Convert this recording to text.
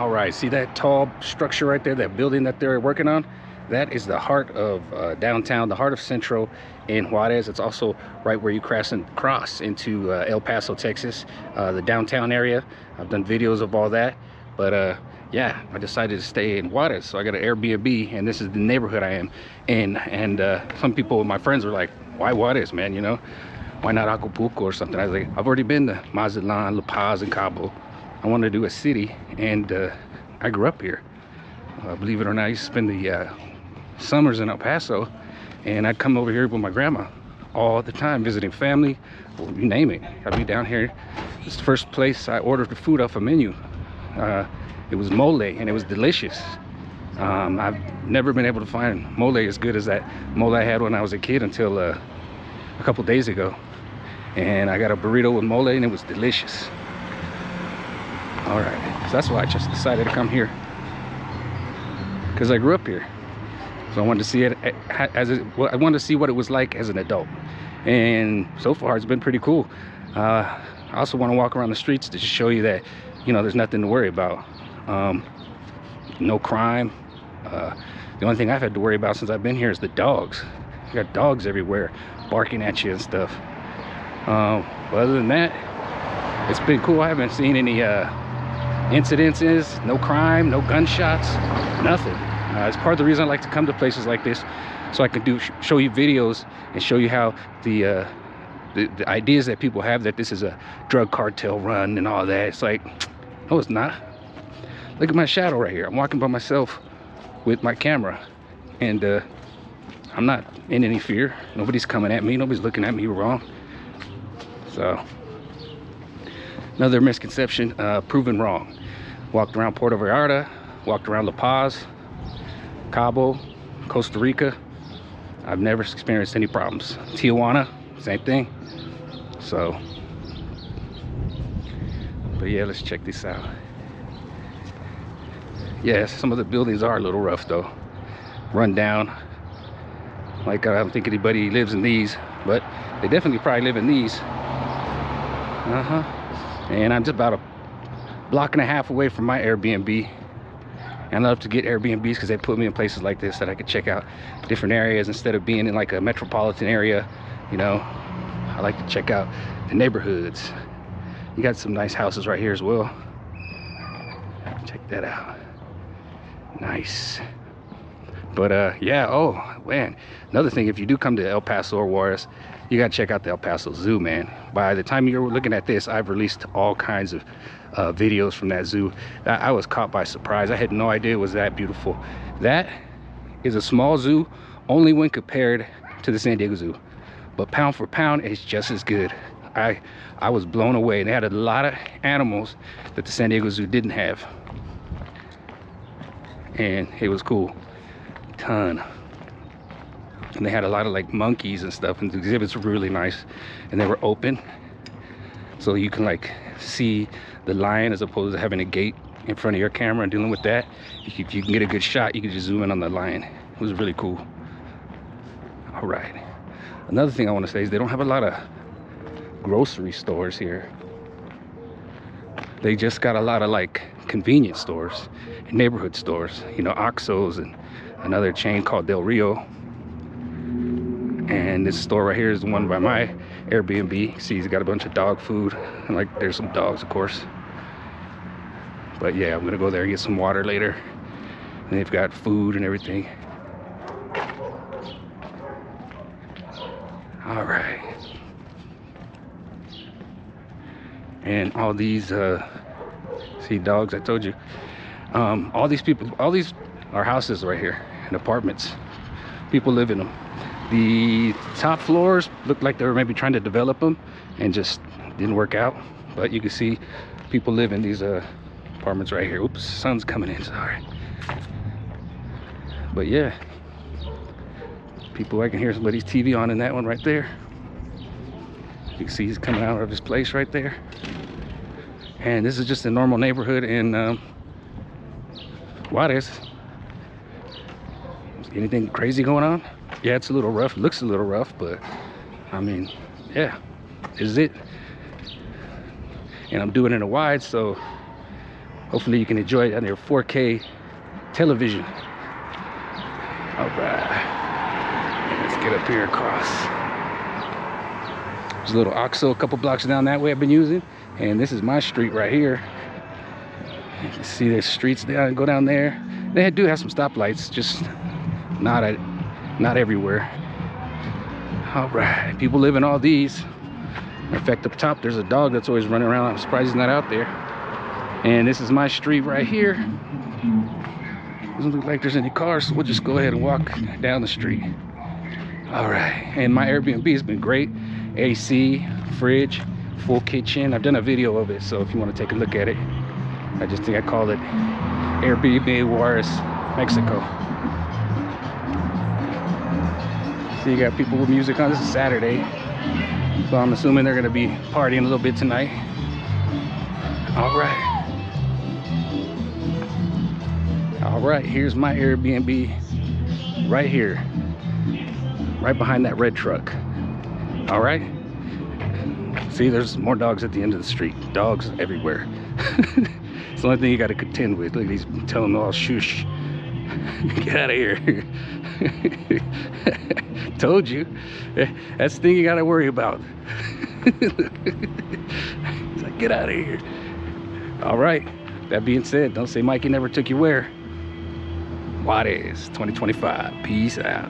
All right, see that tall structure right there, that building that they're working on? That is the heart of downtown, the heart of Central in Juarez. It's also right where you cross into El Paso, Texas, the downtown area. I've done videos of all that, but yeah, I decided to stay in Juarez, so I got an Airbnb, and this is the neighborhood I am in. And some people, my friends, were like, "Why Juarez, man? You know, why not Acapulco or something?" I was like, "I've already been to Mazatlan, La Paz, and Cabo. I want to do a city, and I grew up here. Believe it or not, I used to spend the summers in El Paso, and I'd come over here with my grandma all the time, visiting family, well, you name it. I'd be down here. This is the first place I ordered the food off a menu. It was mole, and it was delicious. I've never been able to find mole as good as that mole I had when I was a kid until a couple days ago. And I got a burrito with mole, and it was delicious. All right, so that's why I just decided to come here, because I grew up here. So I wanted to see it I wanted to see what it was like as an adult, and so far it's been pretty cool. I also want to walk around the streets to just show you that, you know, there's nothing to worry about. No crime. The only thing I've had to worry about since I've been here is the dogs. You got dogs everywhere barking at you and stuff. But other than that, it's been cool. I haven't seen any incidences, no crime, no gunshots, nothing. It's part of the reason I like to come to places like this, so I can show you videos and show you how the ideas that people have that this is a drug cartel run and all that. It's like, no, it's not. Look at my shadow right here. I'm walking by myself with my camera, and I'm not in any fear. Nobody's coming at me. Nobody's looking at me wrong. So, another misconception proven wrong. Walked around Puerto Vallarta, walked around La Paz, Cabo, Costa Rica. I've never experienced any problems. Tijuana, same thing. So, but yeah, let's check this out. Yes, some of the buildings are a little rough though, run down. Like, I don't think anybody lives in these, but they definitely probably live in these. And I'm just about a block and a half away from my Airbnb. And I love to get Airbnbs because they put me in places like this that I could check out different areas instead of being in like a metropolitan area. You know, I like to check out the neighborhoods. You got some nice houses right here as well. Check that out. Nice. But yeah, oh man, another thing, if you do come to El Paso or Juarez, you gotta check out the El Paso Zoo, man. By the time you're looking at this, I've released all kinds of videos from that zoo. I was caught by surprise. I had no idea it was that beautiful. That is a small zoo only when compared to the San Diego Zoo, but pound for pound, it's just as good. I was blown away. They had a lot of animals that the San Diego Zoo didn't have, and it was cool. Ton. And they had a lot of like monkeys and stuff, and the exhibits were really nice, and they were open, so you can like see the lion as opposed to having a gate in front of your camera and dealing with that. If you can get a good shot, you can just zoom in on the lion. It was really cool. All right, another thing I want to say is they don't have a lot of grocery stores here. They just got a lot of like convenience stores and neighborhood stores, you know, Oxxos and another chain called Del Rio. And this store right here is the one by my Airbnb. See, he's got a bunch of dog food, and like there's some dogs, of course. But yeah, I'm gonna go there and get some water later. And they've got food and everything. All right. And all these see, dogs, I told you. All these are houses right here and apartments. People live in them. The top floors look like they were maybe trying to develop them and just didn't work out. But you can see people live in these apartments right here. Oops, sun's coming in, sorry. But yeah, people, I can hear somebody's TV on in that one right there. You can see he's coming out of his place right there. And this is just a normal neighborhood in Juarez. Anything crazy going on? Yeah, it's a little rough. It looks a little rough, but I mean, yeah, this is it. And I'm doing it in a wide, so Hopefully you can enjoy it on your 4K television. All right, let's get up here across. There's a little OXXO a couple blocks down that way I've been using, and this is my street right here. You can see there's streets down, go down there. They do have some stoplights, just not everywhere. All right, people live in all these. In fact, up top there's a dog that's always running around. I'm surprised he's not out there. And this is my street right here. Doesn't look like there's any cars, so we'll just go ahead and walk down the street. All right, and my Airbnb has been great. AC, fridge, full kitchen. I've done a video of it, so if you want to take a look at it. I just think I called it Airbnb Juarez, Mexico. So you got people with music on. This is Saturday, so I'm assuming they're gonna be partying a little bit tonight. All right. All right, here's my Airbnb right here, right behind that red truck. All right. See, there's more dogs at the end of the street. Dogs everywhere. It's the only thing you got to contend with. Look, he's telling them all, shush. Get out of here. Told you. That's the thing you got to worry about. It's like, get out of here. All right. That being said, don't say Mikey never took you where. Juarez 2025. Peace out.